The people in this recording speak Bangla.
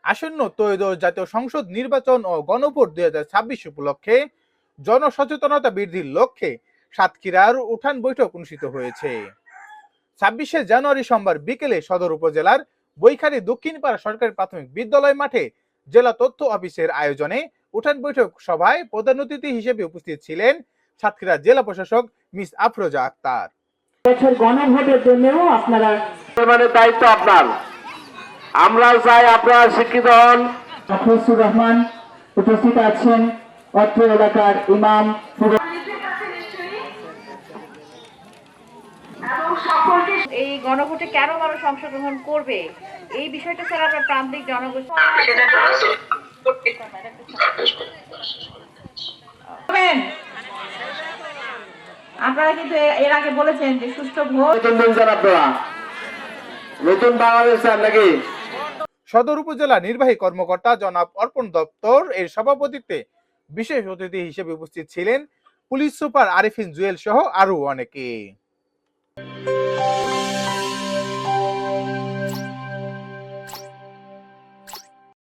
আসন্ন ত্রয়োদশ জাতীয় সংসদ নির্বাচন ও গণভোট 2026 উপলক্ষে জনসচেতনতা বৃদ্ধির লক্ষ্যে সাতক্ষীরার উঠান বৈঠক অনুষ্ঠিত হয়েছে। 26শে জানুয়ারি সোমবার বিকেলে সদর উপজেলার বৈখারী দক্ষিণপাড়া সরকারি প্রাথমিক বিদ্যালয় মাঠে জেলা তথ্য অফিসের আয়োজনে উঠান বৈঠক সভায় প্রধান অতিথি হিসেবে উপস্থিত ছিলেন সাতক্ষীরা জেলা প্রশাসক মিস আফরোজা আক্তার। বছর গণভোটের জন্যও আপনারা দায়িত্ব আপনার, আমরা চাই আপনারা শিক্ষিত হন। আফরোজুর রহমান উপস্থিত আছেন, অত্র এলাকার ইমাম। এই গণভোটে কেন মানুষ অংশগ্রহণ করবে এই বিষয়টা স্যার আপনার প্রান্তিক জনগোষ্ঠী আপনারা কিন্তু এর আগে বলেছেন যে সুষ্ঠু ভোট নতুন বাংলাদেশ নাকি। সদর উপজেলা নির্বাহী কর্মকর্তা জনাব অর্পণ দপ্তর এর সভাপতিত্বে বিশেষ অতিথি হিসেবে উপস্থিত ছিলেন পুলিশ সুপার আরিফিন জুয়েল সহ আরো অনেকে।